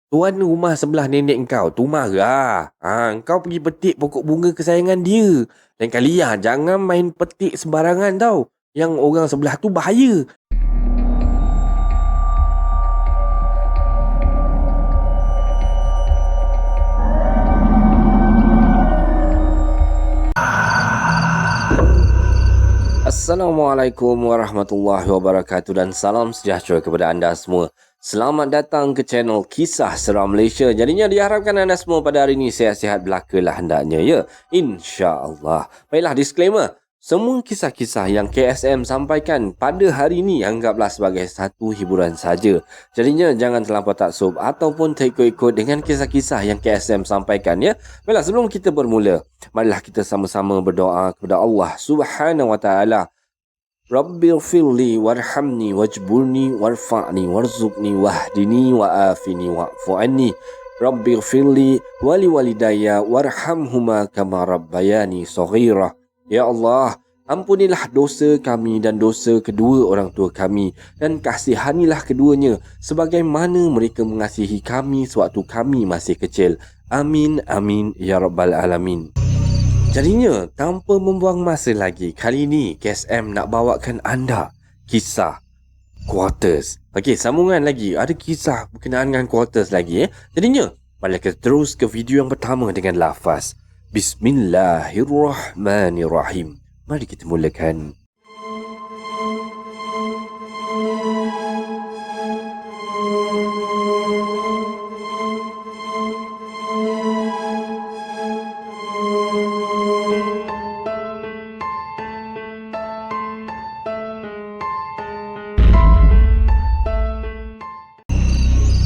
Tuan rumah sebelah nenek kau tu marah. Kau pergi petik pokok bunga kesayangan dia. Lain kali jangan main petik sembarangan tau. Yang orang sebelah tu bahaya. Assalamualaikum warahmatullahi wabarakatuh dan salam sejahtera kepada anda semua. Selamat datang ke channel Kisah Seram Malaysia. Jadinya diharapkan anda semua pada hari ini sihat-sihat belakalah hendaknya ya. InsyaAllah. Baiklah, disclaimer. Semua kisah-kisah yang KSM sampaikan pada hari ini anggaplah sebagai satu hiburan saja. Jadinya jangan terlampau taksub ataupun terikut-ikut dengan kisah-kisah yang KSM sampaikan ya. Baiklah, sebelum kita bermula, marilah kita sama-sama berdoa kepada Allah Subhanahu wa taala. Rabbighfirli warhamni wajburni warfa'ni warzuqni wahdini wa'afini wa'fu anni. Rabbighfirli wali walidayya warhamhuma kama rabbayani saghira. Ya Allah, ampunilah dosa kami dan dosa kedua orang tua kami dan kasihanilah keduanya sebagaimana mereka mengasihi kami sewaktu kami masih kecil. Amin amin ya rabbal alamin. Jadinya, tanpa membuang masa lagi, kali ini KSM nak bawakan anda kisah Quarters. Okey, sambungan lagi. Ada kisah berkenaan dengan Quarters lagi. Jadinya, mari kita terus ke video yang pertama dengan lafaz Bismillahirrahmanirrahim. Mari kita mulakan.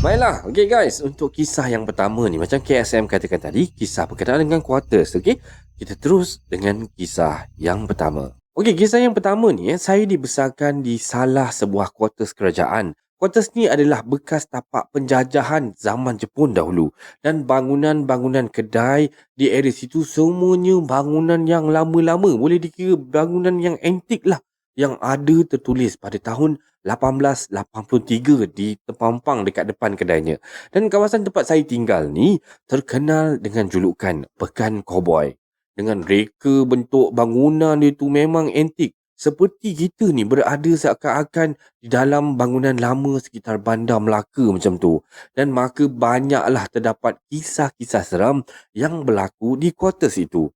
Baiklah, okay guys, untuk kisah yang pertama ni, macam KSM katakan tadi, kisah berkenaan dengan Quarters, okay? Kita terus dengan kisah yang pertama. Okay, kisah yang pertama ni, saya dibesarkan di salah sebuah Quarters kerajaan. Quarters ni adalah bekas tapak penjajahan zaman Jepun dahulu. Dan bangunan-bangunan kedai di area situ semuanya bangunan yang lama-lama. Boleh dikira bangunan yang antik lah. Yang ada tertulis pada tahun 1883 di terpampang dekat depan kedainya. Dan kawasan tempat saya tinggal ni terkenal dengan julukan Pekan Cowboy. Dengan reka bentuk bangunan dia tu memang antik. Seperti kita ni berada seakan-akan di dalam bangunan lama sekitar Bandar Melaka macam tu. Dan maka banyaklah terdapat kisah-kisah seram yang berlaku di Quarters itu.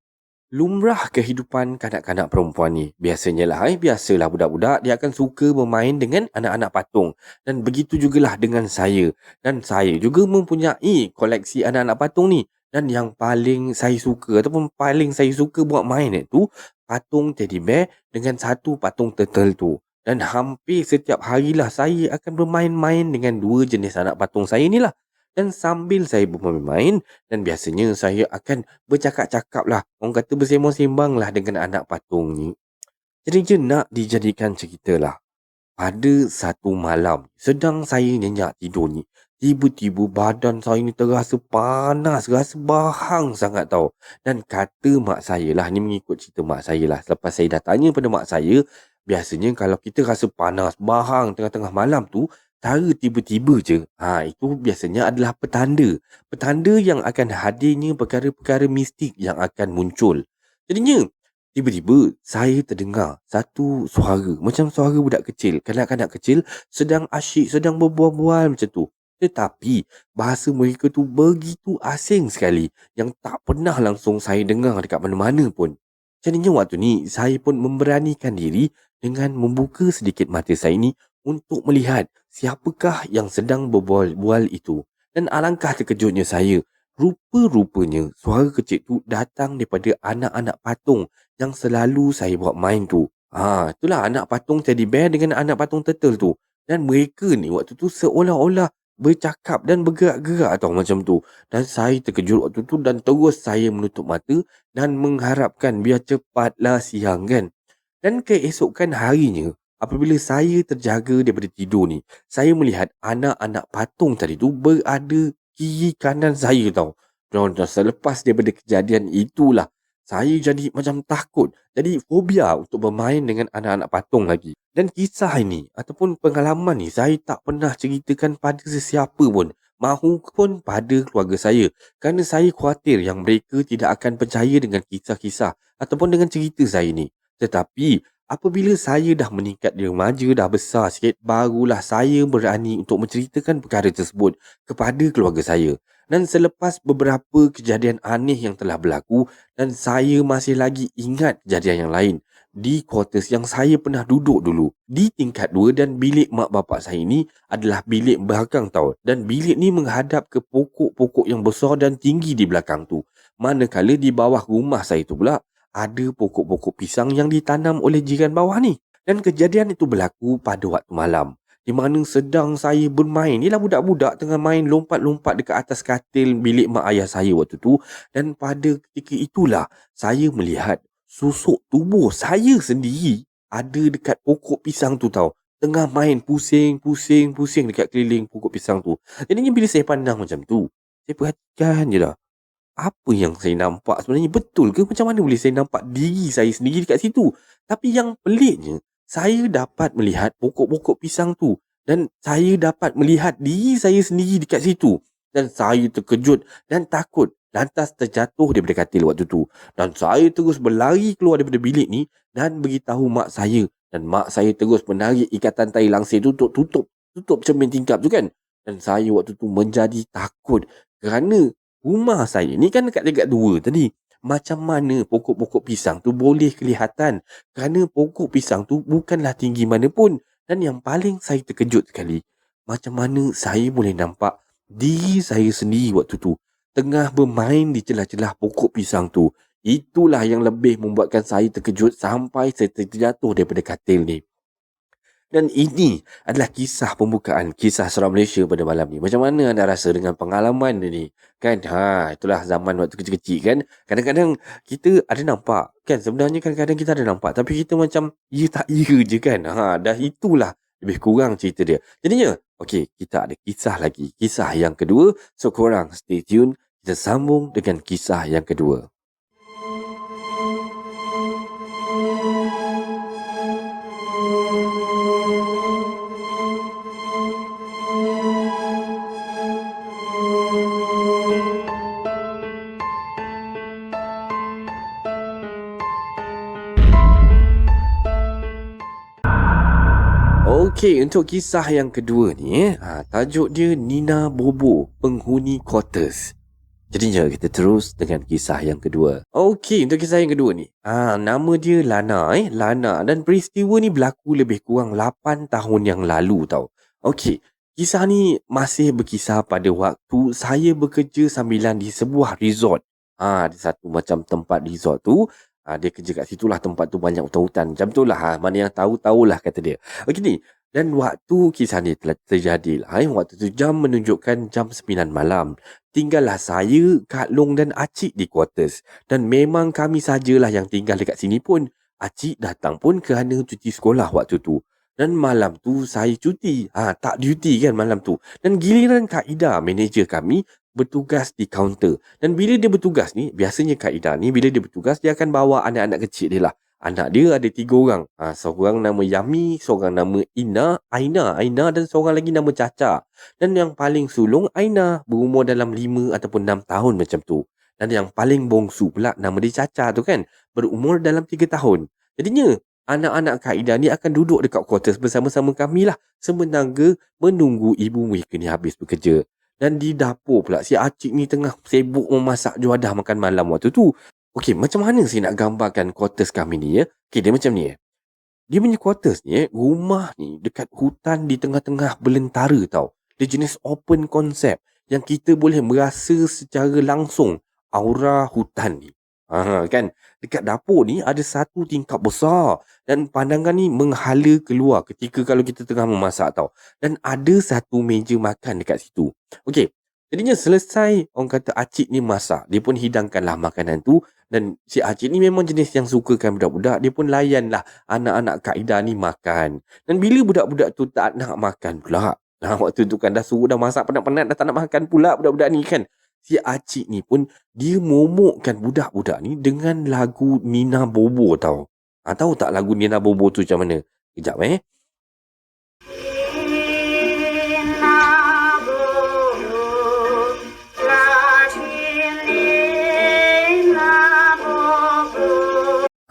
Lumrah kehidupan kanak-kanak perempuan ni. Biasalah budak-budak dia akan suka bermain dengan anak-anak patung. Dan begitu jugalah dengan saya. Dan saya juga mempunyai koleksi anak-anak patung ni. Dan yang paling saya suka ataupun paling saya suka buat main itu patung teddy bear dengan satu patung turtle tu. Dan hampir setiap harilah saya akan bermain-main dengan dua jenis anak patung saya ni lah. Dan sambil saya bermain dan biasanya saya akan bercakap-cakap lah. Orang kata bersembang-sembang lah dengan anak patung ni. Jadi je nak dijadikan cerita lah. Pada satu malam, sedang saya nyenyak tidur ni. Tiba-tiba badan saya ni terasa panas, rasa bahang sangat tau. Dan kata mak saya lah, ni mengikut cerita mak saya lah. Selepas saya dah tanya pada mak saya, biasanya kalau kita rasa panas, bahang tengah-tengah malam tu, cara tiba-tiba je, itu biasanya adalah petanda. Petanda yang akan hadirnya perkara-perkara mistik yang akan muncul. Jadinya, tiba-tiba saya terdengar satu suara, macam suara budak kecil, kanak-kanak kecil sedang asyik, sedang berbual-bual macam tu. Tetapi, bahasa mereka tu begitu asing sekali yang tak pernah langsung saya dengar dekat mana-mana pun. Jadinya waktu ni, saya pun memberanikan diri dengan membuka sedikit mata saya ni untuk melihat siapakah yang sedang berbual-bual itu. Dan alangkah terkejutnya saya, rupa-rupanya suara kecil tu datang daripada anak-anak patung yang selalu saya buat main tu. Itulah anak patung teddy bear dengan anak patung turtle tu. Dan mereka ni waktu tu seolah-olah bercakap dan bergerak-gerak tau macam tu. Dan saya terkejut waktu tu dan terus saya menutup mata dan mengharapkan biar cepatlah siang kan. Dan keesokan harinya, apabila saya terjaga daripada tidur ni, saya melihat anak-anak patung tadi tu berada kiri kanan saya tau. Dan selepas daripada kejadian itulah, saya jadi macam takut. Jadi fobia untuk bermain dengan anak-anak patung lagi. Dan kisah ini ataupun pengalaman ni saya tak pernah ceritakan pada sesiapa pun. mahupun pada keluarga saya. Kerana saya khawatir yang mereka tidak akan percaya dengan kisah-kisah ataupun dengan cerita saya ni. Tetapi apabila saya dah meningkat di remaja, dah besar sikit, barulah saya berani untuk menceritakan perkara tersebut kepada keluarga saya. Dan selepas beberapa kejadian aneh yang telah berlaku dan saya masih lagi ingat kejadian yang lain di quarters yang saya pernah duduk dulu di tingkat 2 dan bilik mak bapak saya ni adalah bilik belakang tau, dan bilik ni menghadap ke pokok-pokok yang besar dan tinggi di belakang tu. Manakala di bawah rumah saya tu pula ada pokok-pokok pisang yang ditanam oleh jiran bawah ni. Dan kejadian itu berlaku pada waktu malam, di mana sedang saya bermain. Ni lah budak-budak tengah main lompat-lompat dekat atas katil bilik mak ayah saya waktu tu. Dan pada ketika itulah saya melihat susuk tubuh saya sendiri ada dekat pokok pisang tu tau. Tengah main pusing dekat keliling pokok pisang tu. Jadinya bila saya pandang macam tu, saya perhatikan je lah, apa yang saya nampak sebenarnya betul ke? Macam mana boleh saya nampak diri saya sendiri dekat situ? Tapi yang peliknya, saya dapat melihat pokok-pokok pisang tu dan saya dapat melihat diri saya sendiri dekat situ. Dan saya terkejut dan takut, lantas terjatuh daripada katil waktu tu. Dan saya terus berlari keluar daripada bilik ni dan beritahu mak saya. Dan mak saya terus menarik ikatan tali langsir tu untuk tutup cermin tingkap tu kan. Dan saya waktu tu menjadi takut kerana rumah saya ni kan dekat tingkat 2 tadi. Macam mana pokok-pokok pisang tu boleh kelihatan? Kerana pokok pisang tu bukanlah tinggi mana pun. Dan yang paling saya terkejut sekali, macam mana saya boleh nampak diri saya sendiri waktu tu tengah bermain di celah-celah pokok pisang tu. Itulah yang lebih membuatkan saya terkejut sampai saya terjatuh daripada katil ni. Dan ini adalah kisah pembukaan Kisah Seram Malaysia pada malam ni. Macam mana anda rasa dengan pengalaman ni? Kan? Itulah zaman waktu kecil-kecil kan. Kadang-kadang kita ada nampak. Kan? Sebenarnya kadang-kadang kita ada nampak. Tapi kita macam, ya tak ya je kan. Dah itulah lebih kurang cerita dia. Jadinya, okey, kita ada kisah lagi. Kisah yang kedua. So, korang stay tune. Kita sambung dengan kisah yang kedua. Okey, untuk kisah yang kedua ni, tajuk dia Nina Bobo, Penghuni Quarters. Jadinya kita terus dengan kisah yang kedua. Okey, untuk kisah yang kedua ni, nama dia Lana, Lana, dan peristiwa ni berlaku lebih kurang 8 tahun yang lalu tau. Okey, kisah ni masih berkisar pada waktu saya bekerja sambilan di sebuah resort. Di satu macam tempat resort tu, dia kerja kat situ lah, tempat tu banyak hutan-hutan. Macam tu lah, mana yang tahu-tahulah kata dia. Okey ni, dan waktu kisah ni telah terjadi lah. Waktu tu jam menunjukkan jam 9 malam. Tinggallah saya, Kak Long dan Acik di quarters. Dan memang kami sajalah yang tinggal dekat sini pun. Acik datang pun kerana cuti sekolah waktu tu. Dan malam tu saya cuti. Tak duty kan malam tu. Dan giliran Kak Ida, manager kami, bertugas di kaunter. Dan bila dia bertugas ni, biasanya Kak Ida ni bila dia bertugas, dia akan bawa anak-anak kecil dia lah. Anak dia ada 3 orang. Seorang nama Yami, seorang nama Aina dan seorang lagi nama Caca. Dan yang paling sulung Aina, berumur dalam 5 ataupun 6 tahun macam tu. Dan yang paling bongsu pula nama dia Caca tu kan, berumur dalam 3 tahun. Jadinya anak-anak Kak Ida ni akan duduk dekat quarters bersama-sama kami lah, sementara menunggu ibu mereka ni habis bekerja. Dan di dapur pula si Acik ni tengah sibuk memasak juadah makan malam waktu tu. Okey, macam mana saya nak gambarkan quarters kami ni ya? Okey, dia macam ni. Dia punya quarters ni, rumah ni dekat hutan di tengah-tengah belantara tau. Dia jenis open concept yang kita boleh merasa secara langsung aura hutan ni. Kan? Dekat dapur ni ada satu tingkap besar dan pandangan ni menghala keluar ketika kalau kita tengah memasak tau. Dan ada satu meja makan dekat situ. Okey, jadinya selesai orang kata Acik ni masak, dia pun hidangkanlah makanan tu. Dan si Acik ni memang jenis yang sukakan budak-budak. Dia pun layanlah anak-anak Kak Ida ni makan. Dan bila budak-budak tu tak nak makan pula, waktu tu kan dah suruh dah masak penat-penat, dah tak nak makan pula budak-budak ni kan. Si Acik ni pun dia momokkan budak-budak ni dengan lagu Nina Bobo tau. Tahu tak lagu Nina Bobo tu macam mana? Kejap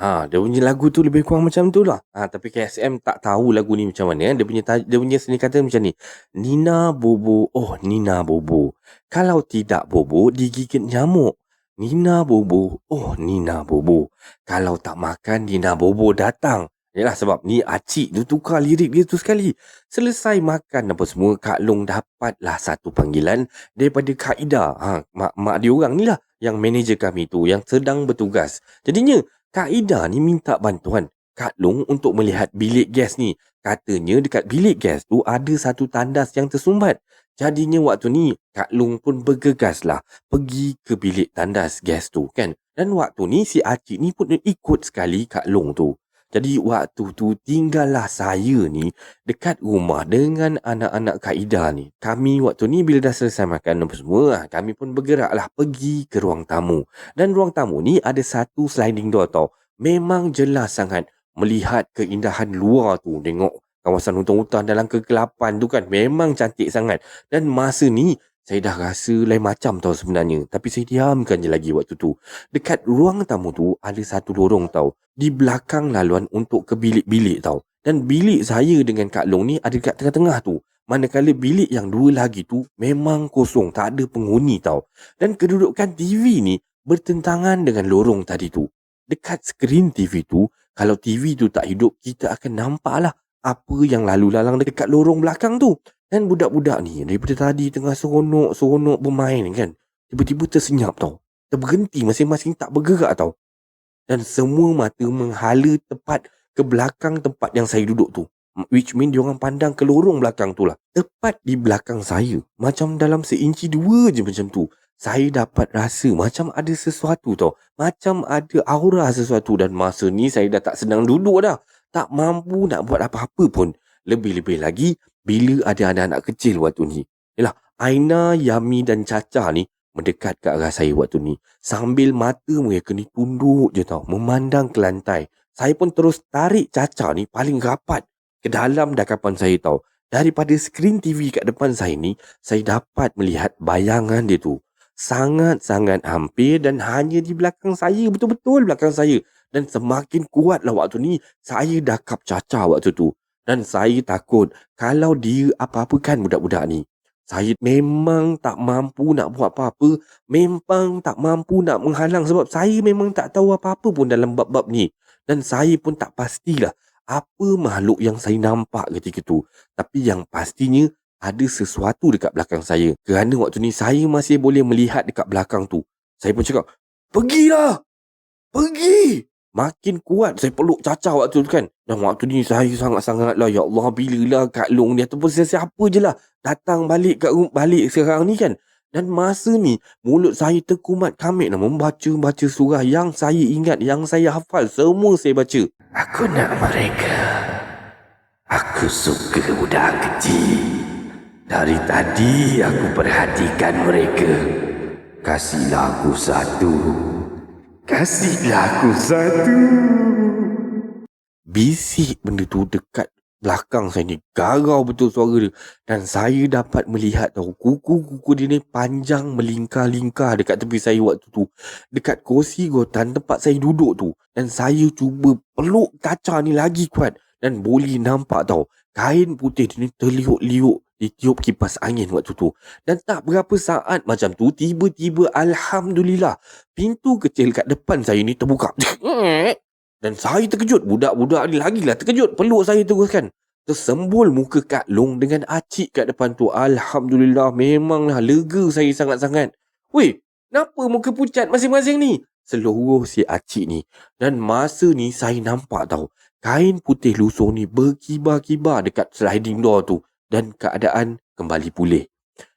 Dia punya lagu tu lebih kurang macam tu lah. Tapi KSM tak tahu lagu ni macam mana. Dia punya seni kata macam ni. Nina Bobo, oh Nina Bobo. Kalau tidak Bobo, digigit nyamuk. Nina Bobo, oh Nina Bobo. Kalau tak makan, Nina Bobo datang. Yalah sebab ni acik tu tukar lirik dia tu sekali. Selesai makan apa semua, Kak Long dapatlah satu panggilan daripada Kak Ida. Mak dia orang ni lah. Yang manager kami tu, yang sedang bertugas. Jadinya, Kak Ida ni minta bantuan Kak Long untuk melihat bilik gas ni. Katanya dekat bilik gas tu ada satu tandas yang tersumbat. Jadinya waktu ni Kak Long pun bergegas lah pergi ke bilik tandas gas tu kan. Dan waktu ni si Acik ni pun ikut sekali Kak Long tu. Jadi waktu tu tinggallah saya ni dekat rumah dengan anak-anak Kak Ida ni. Kami waktu ni bila dah selesai makan apa semua, kami pun bergeraklah pergi ke ruang tamu. Dan ruang tamu ni ada satu sliding door tau. Memang jelas sangat melihat keindahan luar tu. Tengok kawasan hutan-hutan dalam kegelapan tu kan. Memang cantik sangat. Dan masa ni saya dah rasa lain macam tau sebenarnya. Tapi saya diamkan je lagi waktu tu. Dekat ruang tamu tu ada satu lorong tau. Di belakang laluan untuk ke bilik-bilik tau. Dan bilik saya dengan Kak Long ni ada dekat tengah-tengah tu. Manakala bilik yang dua lagi tu memang kosong. Tak ada penghuni tau. Dan kedudukan TV ni bertentangan dengan lorong tadi tu. Dekat skrin TV tu, kalau TV tu tak hidup, kita akan nampak lah apa yang lalu lalang dekat lorong belakang tu. Dan budak-budak ni daripada tadi tengah seronok-seronok bermain kan. Tiba-tiba tersenyap tau. Terberhenti masing-masing tak bergerak tau. Dan semua mata menghala tepat ke belakang tempat yang saya duduk tu. Which mean diorang pandang ke lorong belakang tu lah. Tepat di belakang saya. Macam dalam seinci dua je macam tu. Saya dapat rasa macam ada sesuatu tau. Macam ada aura sesuatu. Dan masa ni saya dah tak sedang duduk dah. Tak mampu nak buat apa-apa pun. Lebih-lebih lagi bila ada anak-anak kecil waktu ni. Yalah, Aina, Yami dan Caca ni mendekat ke arah saya waktu ni. Sambil mata mereka ni tunduk je tau. Memandang ke lantai. Saya pun terus tarik Caca ni paling rapat ke dalam dakapan saya tau. Daripada skrin TV kat depan saya ni, saya dapat melihat bayangan dia tu. Sangat-sangat hampir dan hanya di belakang saya. Betul-betul belakang saya. Dan semakin kuatlah waktu ni, saya dakap Caca waktu tu. Dan saya takut kalau dia apa-apakan budak-budak ni. Saya memang tak mampu nak buat apa-apa. Memang tak mampu nak menghalang sebab saya memang tak tahu apa-apa pun dalam bab-bab ni. Dan saya pun tak pastilah apa makhluk yang saya nampak ketika tu. Tapi yang pastinya ada sesuatu dekat belakang saya. Kerana waktu ni saya masih boleh melihat dekat belakang tu. Saya pun cakap, "Pergilah! Pergi!" Makin kuat saya peluk Caca waktu tu kan. Dan waktu ni saya sangat-sangat lah, ya Allah, bilalah Kak Long ni ataupun sesiapa je lah datang balik kat balik sekarang ni kan. Dan masa ni mulut saya terkumat kamit lah membaca surah yang saya ingat, yang saya hafal, semua saya baca. Aku nak mereka. Aku suka budak kecil. Dari tadi aku perhatikan mereka. Kasihlah aku satu. Kasihlah aku satu. Bisik benda tu dekat belakang saya ni. Garau betul suara dia. Dan saya dapat melihat tahu kuku-kuku dia ni panjang melingkar-lingkar dekat tepi saya waktu tu. Dekat kursi gotan tempat saya duduk tu. Dan saya cuba peluk Caca ni lagi kuat. Dan boleh nampak tau. Kain putih dia ni terliuk-liuk ditiup kipas angin waktu tu. Dan tak berapa saat macam tu, tiba-tiba Alhamdulillah, pintu kecil kat depan saya ni terbuka. Dan saya terkejut. Budak-budak ni lagilah terkejut. Peluk saya terus kan. Tersembul muka Kak Long dengan Acik kat depan tu. Alhamdulillah, memanglah lega saya sangat-sangat. Weh, kenapa muka pucat masing-masing ni? Seluruh si Acik ni. Dan masa ni saya nampak tau. Kain putih lusuh ni berkibar-kibar dekat sliding door tu. Dan keadaan kembali pulih.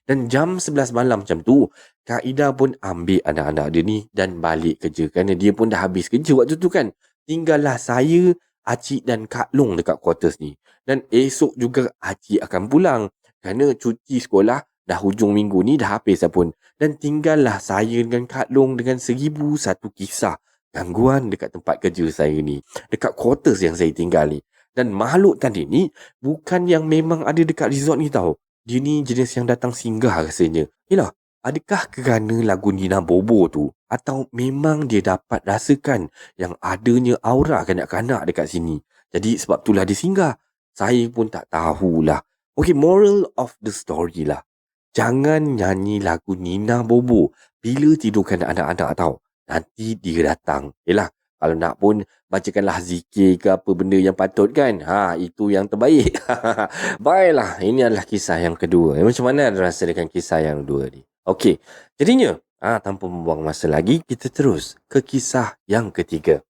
Dan jam 11 malam macam tu, Kak Ida pun ambil anak-anak dia ni dan balik kerja. Kerana dia pun dah habis kerja waktu tu kan. Tinggallah saya, Acik dan Kak Long dekat quarters ni. Dan esok juga Acik akan pulang. Kerana cuti sekolah dah hujung minggu ni dah habis dah pun. Dan tinggallah saya dengan Kak Long dengan 1001 kisah gangguan dekat tempat kerja saya ni. Dekat quarters yang saya tinggal ni. Dan makhluk tadi ni bukan yang memang ada dekat resort ni tau. Dia ni jenis yang datang singgah rasanya. Yelah, adakah kerana lagu Nina Bobo tu atau memang dia dapat rasakan yang adanya aura kanak-kanak dekat sini. Jadi sebab itulah dia singgah. Saya pun tak tahulah. Okay, moral of the story lah. Jangan nyanyi lagu Nina Bobo bila tidurkan anak-anak tau. Nanti dia datang. Yelah, kalau nak pun bacakanlah zikir ke apa benda yang patut kan. Itu yang terbaik. Baiklah, ini adalah kisah yang kedua. Macam mana rasa dengan kisah yang dua ni? Okey, jadinya tanpa membuang masa lagi, kita terus ke kisah yang ketiga.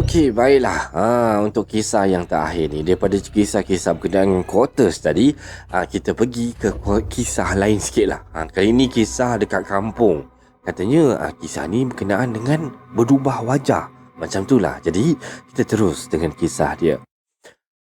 Okey, baiklah. Untuk kisah yang terakhir ni, daripada kisah-kisah berkenaan dengan quarters tadi, kita pergi ke kisah lain sikit lah. Kali ni kisah dekat kampung. Katanya kisah ni berkenaan dengan berubah wajah. Macam tu lah. Jadi, kita terus dengan kisah dia.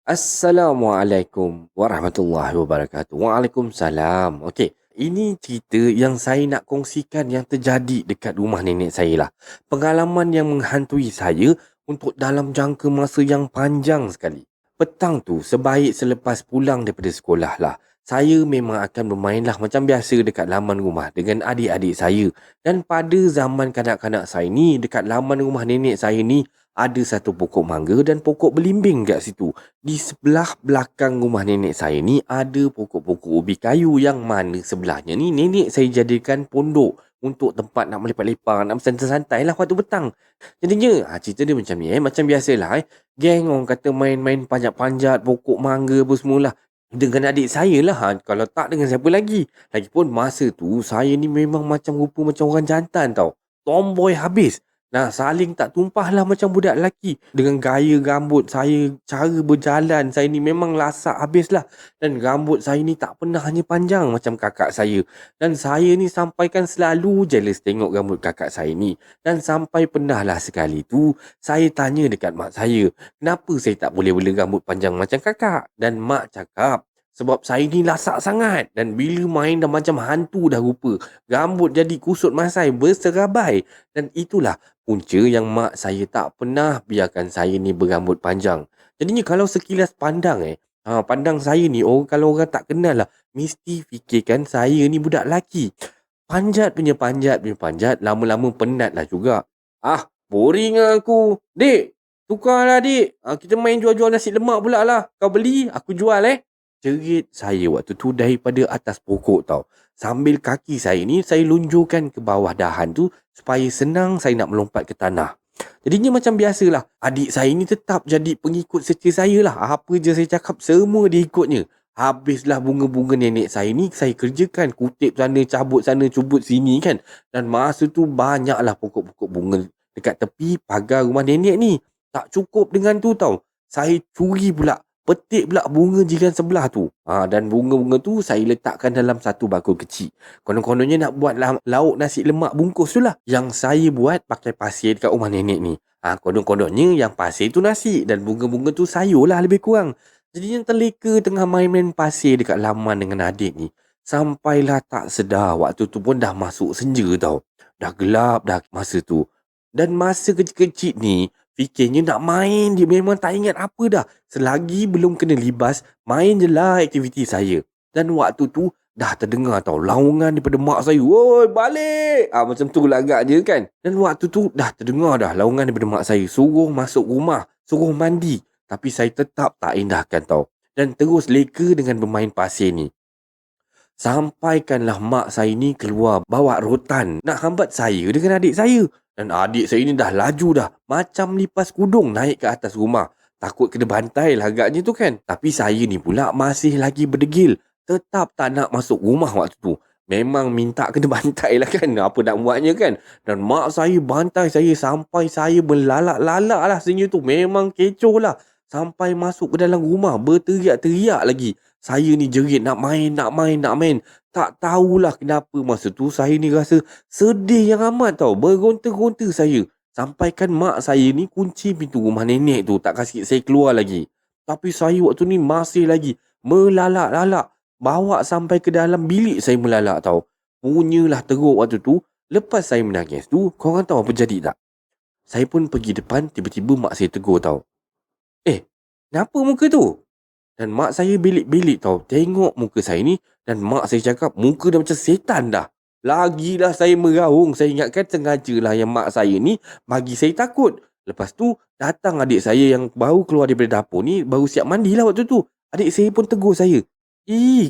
Assalamualaikum warahmatullahi wabarakatuh. Waalaikumsalam. Okey, ini cerita yang saya nak kongsikan yang terjadi dekat rumah nenek saya lah. Pengalaman yang menghantui saya untuk dalam jangka masa yang panjang sekali. Petang tu, sebaik selepas pulang daripada sekolah lah, saya memang akan bermain lah macam biasa dekat laman rumah dengan adik-adik saya. Dan pada zaman kanak-kanak saya ni, dekat laman rumah nenek saya ni, ada satu pokok mangga dan pokok belimbing kat situ. Di sebelah belakang rumah nenek saya ni ada pokok-pokok ubi kayu yang mana sebelahnya ni nenek saya jadikan pondok untuk tempat nak melepak-lepak, nak bersantai-santai lah waktu petang. Jadinya cerita dia macam ni macam biasalah geng orang kata main-main panjat-panjat pokok mangga apa semualah. Dengan adik saya lah kalau tak dengan siapa lagi. Lagipun masa tu saya ni memang macam rupa macam orang jantan tau. Tomboy habis. Nah, saling tak tumpah lah macam budak lelaki. Dengan gaya rambut saya, cara berjalan saya ni memang lasak habis lah. Dan rambut saya ni tak pernah hanya panjang macam kakak saya. Dan saya ni sampaikan selalu jealous tengok rambut kakak saya ni. Dan sampai pernah lah sekali tu, saya tanya dekat mak saya, kenapa saya tak boleh bela rambut panjang macam kakak? Dan mak cakap, sebab saya ni lasak sangat. Dan bila main dah macam hantu dah rupa. Rambut jadi kusut masai berserabai. Dan itulah punca yang mak saya tak pernah biarkan saya ni berambut panjang. Jadinya kalau sekilas pandang pandang saya ni, kalau orang tak kenal lah, mesti fikirkan saya ni budak lelaki. Panjat punya panjat, lama-lama penat lah juga. Boring lah aku. Dek, tukarlah dek. Kita main jual-jual nasi lemak pula lah. Kau beli, aku jual Cerit saya waktu tu daripada atas pokok tau. Sambil kaki saya ni saya lunjurkan ke bawah dahan tu supaya senang saya nak melompat ke tanah. Jadinya macam biasalah, adik saya ni tetap jadi pengikut setia saya lah. Apa je saya cakap semua dia ikutnya. Habislah bunga-bunga nenek saya ni saya kerjakan, kutip sana, cabut sana, cubut sini kan. Dan masa tu banyaklah pokok-pokok bunga dekat tepi pagar rumah nenek ni. Tak cukup dengan tu tau. Saya curi pula, petik pula bunga jiran sebelah tu. Dan bunga-bunga tu saya letakkan dalam satu bakul kecil. Konon-kononnya nak buat lauk nasi lemak bungkus tu lah. Yang saya buat pakai pasir dekat rumah nenek ni. Konon-kononnya yang pasir tu nasi dan bunga-bunga tu sayur lah lebih kurang. Jadi yang terleka tengah main-main pasir dekat laman dengan adik ni. Sampailah tak sedar waktu tu pun dah masuk senja tau. Dah gelap dah masa tu. Dan masa kecil-kecil ni, fikirnya nak main, dia memang tak ingat apa dah. Selagi belum kena libas, main je lah aktiviti saya. Dan waktu tu dah terdengar tau laungan daripada mak saya. Woi, balik! Macam tu lah agak je kan. Dan waktu tu dah terdengar dah laungan daripada mak saya. Suruh masuk rumah, suruh mandi. Tapi saya tetap tak indahkan tau. Dan terus leka dengan bermain pasir ni. Sampaikanlah mak saya ni keluar bawa rotan nak hambat saya dengan adik saya. Dan adik saya ni dah laju dah. Macam lipas kudung naik ke atas rumah. Takut kena bantai lah agaknya tu kan. Tapi saya ni pula masih lagi berdegil. Tetap tak nak masuk rumah waktu tu. Memang minta kena bantai lah kan. Apa nak buatnya kan. Dan mak saya bantai saya sampai saya berlalak-lalak lah senyum tu. Memang kecoh lah. Sampai masuk ke dalam rumah berteriak-teriak lagi. Saya ni jerit nak main. Tak tahulah kenapa masa tu saya ni rasa sedih yang amat tau. Bergonta-gonta saya. Sampaikan mak saya ni kunci pintu rumah nenek tu. Tak kasi saya keluar lagi. Tapi saya waktu ni masih lagi melalak-lalak. Bawa sampai ke dalam bilik saya melalak tau. Punyalah teruk waktu tu. Lepas saya menangis tu, korang tahu apa jadi tak? Saya pun pergi depan, tiba-tiba mak saya tegur tau. Kenapa muka tu? Dan mak saya belik-belik tau. Tengok muka saya ni. Dan mak saya cakap muka dah macam setan dah. Lagilah saya meraung. Saya ingatkan sengajalah yang mak saya ni bagi saya takut. Lepas tu datang adik saya yang baru keluar daripada dapur ni. Baru siap mandi lah waktu tu. Adik saya pun tegur saya.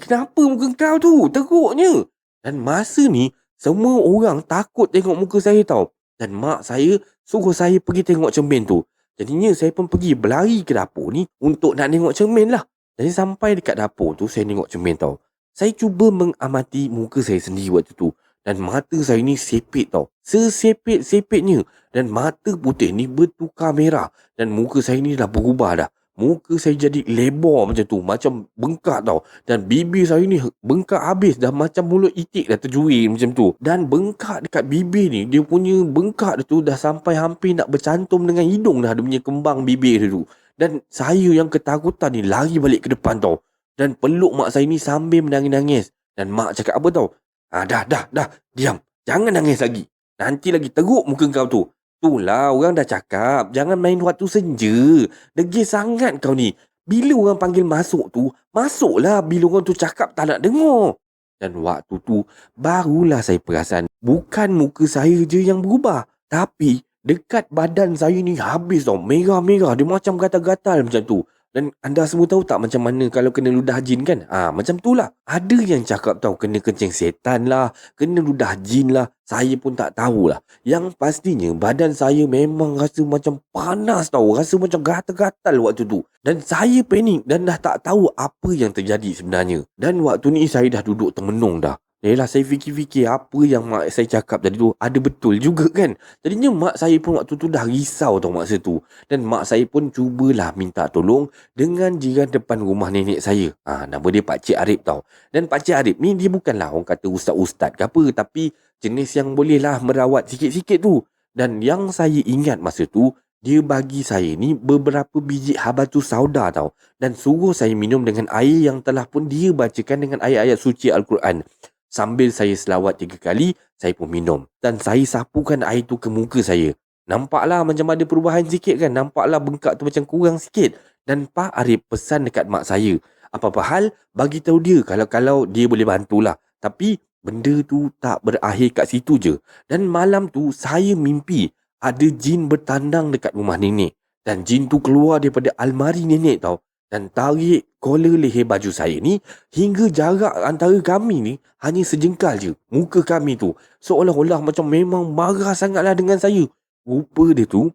Kenapa muka kau tu? Teruknya. Dan masa ni semua orang takut tengok muka saya tau. Dan mak saya suruh saya pergi tengok cermin tu. Jadinya saya pun pergi berlari ke dapur ni untuk nak tengok cermin lah. Jadi sampai dekat dapur tu saya tengok cermin tau. Saya cuba mengamati muka saya sendiri waktu tu. Dan mata saya ni sepit tau. Sesepit-sepitnya. Dan mata putih ni bertukar merah. Dan muka saya ni dah berubah dah. Muka saya jadi lebar macam tu. Macam bengkak tau. Dan bibir saya ni bengkak habis. Dah macam mulut itik dah terjurir macam tu. Dan bengkak dekat bibir ni. Dia punya bengkak tu dah sampai hampir nak bercantum dengan hidung dah. Dia punya kembang bibir dia tu. Dan saya yang ketakutan ni lari balik ke depan tau. Dan peluk mak saya ni sambil menangis-nangis. Dan mak cakap apa tau? Dah. Diam. Jangan nangis lagi. Nanti lagi teruk muka kau tu. Itulah orang dah cakap. Jangan main waktu senja. Degil sangat kau ni. Bila orang panggil masuk tu, masuklah bila orang tu cakap tak nak dengar. Dan waktu tu, barulah saya perasan. Bukan muka saya je yang berubah. Tapi, dekat badan saya ni habis tau. Merah-merah. Dia macam gatal-gatal macam tu. Dan anda semua tahu tak macam mana kalau kena ludah jin kan? Macam tu lah. Ada yang cakap tahu kena kencing setan lah. Kena ludah jin lah. Saya pun tak tahulah. Yang pastinya badan saya memang rasa macam panas tau. Rasa macam gatal-gatal waktu tu. Dan saya panik dan dah tak tahu apa yang terjadi sebenarnya. Dan waktu ni saya dah duduk termenung dah. Yelah saya fikir-fikir apa yang mak saya cakap tadi tu ada betul juga kan. Jadinya mak saya pun waktu tu dah risau tau masa tu. Dan mak saya pun cubalah minta tolong dengan jiran depan rumah nenek saya. Nama dia Pakcik Arif tau. Dan Pakcik Arif ni dia bukanlah orang kata ustaz-ustaz ke apa. Tapi jenis yang bolehlah merawat sikit-sikit tu. Dan yang saya ingat masa tu, dia bagi saya ni beberapa biji habatus sauda tau. Dan suruh saya minum dengan air yang telah pun dia bacakan dengan ayat-ayat suci Al-Quran. Sambil saya selawat 3 kali, saya pun minum. Dan saya sapukan air tu ke muka saya. Nampaklah macam ada perubahan sikit kan. Nampaklah bengkak tu macam kurang sikit. Dan Pak Arif pesan dekat mak saya. Apa-apa hal, bagi tahu dia kalau dia boleh bantulah. Tapi benda tu tak berakhir kat situ je. Dan malam tu saya mimpi ada jin bertandang dekat rumah nenek. Dan jin tu keluar daripada almari nenek tau. Dan tarik collar leher baju saya ni hingga jarak antara kami ni hanya sejengkal je. Muka kami tu seolah-olah macam memang marah sangatlah dengan saya. Rupa dia tu,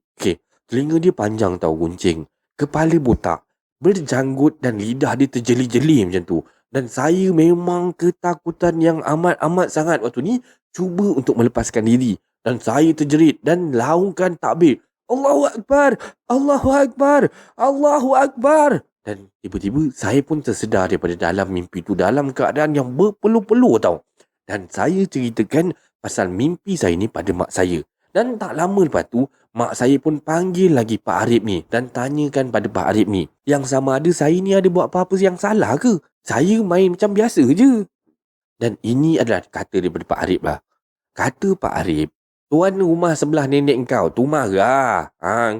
telinga dia panjang tau guncing. Kepala botak, berjanggut dan lidah dia terjeli-jeli macam tu. Dan saya memang ketakutan yang amat-amat sangat waktu ni. Cuba untuk melepaskan diri. Dan saya terjerit dan laungkan takbir. Allahu Akbar! Allahu Akbar! Allahu Akbar! Dan tiba-tiba saya pun tersedar daripada dalam mimpi tu dalam keadaan yang berpeluh-peluh tau. Dan saya ceritakan pasal mimpi saya ni pada mak saya. Dan tak lama lepas tu, mak saya pun panggil lagi Pak Arif ni dan tanyakan pada Pak Arif ni yang sama ada saya ni ada buat apa-apa yang salah ke? Saya main macam biasa je. Dan ini adalah kata daripada Pak Arif lah. Kata Pak Arif, tuan rumah sebelah nenek kau tu marah.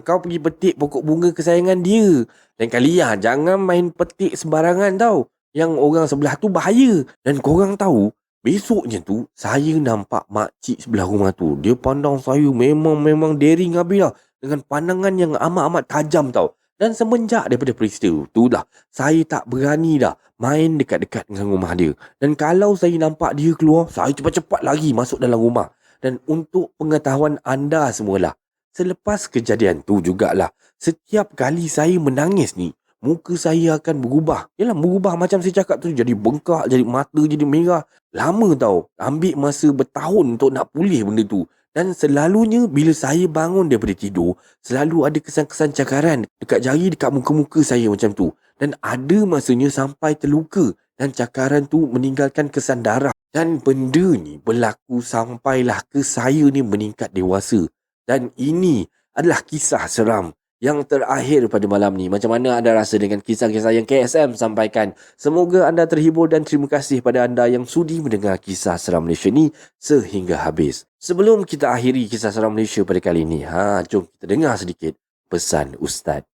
Kau pergi petik pokok bunga kesayangan dia. Dan kalian jangan main petik sembarangan tau. Yang orang sebelah tu bahaya. Dan korang tahu, besoknya tu saya nampak makcik sebelah rumah tu. Dia pandang saya memang daring habis lah. Dengan pandangan yang amat-amat tajam tau. Dan semenjak daripada peristiwa tu dah, saya tak berani dah main dekat-dekat dengan rumah dia. Dan kalau saya nampak dia keluar, saya cepat-cepat lagi masuk dalam rumah. Dan untuk pengetahuan anda semualah, selepas kejadian tu jugalah, setiap kali saya menangis ni, muka saya akan berubah. Yalah, berubah macam saya cakap tu, jadi bengkak, jadi mata jadi merah. Lama tau, ambil masa bertahun untuk nak pulih benda tu. Dan selalunya bila saya bangun daripada tidur, selalu ada kesan-kesan cakaran dekat jari, dekat muka-muka saya macam tu. Dan ada masanya sampai terluka dan cakaran tu meninggalkan kesan darah. Dan benda ni berlaku sampailah ke saya ni meningkat dewasa. Dan ini adalah kisah seram yang terakhir pada malam ni. Macam mana anda rasa dengan kisah-kisah yang KSM sampaikan? Semoga anda terhibur dan terima kasih pada anda yang sudi mendengar kisah seram Malaysia ni sehingga habis. Sebelum kita akhiri kisah seram Malaysia pada kali ini, jom kita dengar sedikit pesan Ustaz.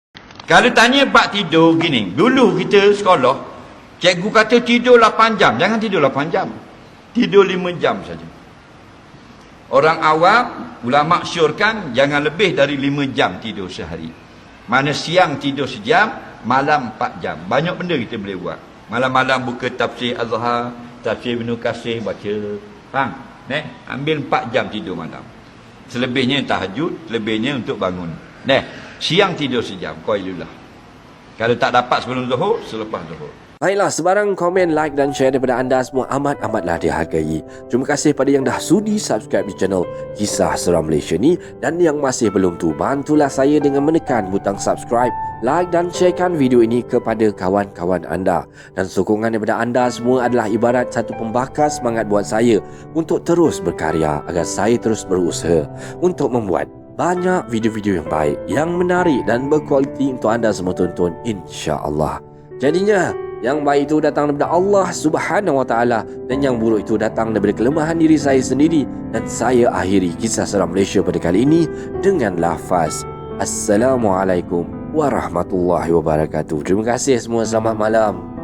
Kalau tanya bab tidur gini, dulu kita sekolah, cikgu kata tidur 8 jam. Jangan tidur 8 jam. Tidur 5 jam saja. Orang awam, ulama syorkan jangan lebih dari 5 jam tidur sehari. Mana siang tidur sejam, malam 4 jam. Banyak benda kita boleh buat. Malam-malam buka tafsir Azhar, tafsir Ibnu Katsir baca. Faham? Ambil 4 jam tidur malam. Selebihnya tahajud, selebihnya untuk bangun. Siang tidur sejam. Qailullah. Kalau tak dapat sebelum zuhur, selepas zuhur. Baiklah, sebarang komen, like dan share daripada anda semua amat-amatlah dihargai. Terima kasih pada yang dah sudi subscribe di channel Kisah Seram Malaysia ni, dan yang masih belum tu, bantulah saya dengan menekan butang subscribe, like dan sharekan video ini kepada kawan-kawan anda. Dan sokongan daripada anda semua adalah ibarat satu pembakar semangat buat saya untuk terus berkarya, agar saya terus berusaha untuk membuat banyak video-video yang baik, yang menarik dan berkualiti untuk anda semua tonton, insya-Allah. Jadinya yang baik itu datang daripada Allah Subhanahu Wa Taala, dan yang buruk itu datang daripada kelemahan diri saya sendiri. Dan saya akhiri kisah seram Malaysia pada kali ini dengan lafaz Assalamualaikum warahmatullahi wabarakatuh. Terima kasih semua, selamat malam.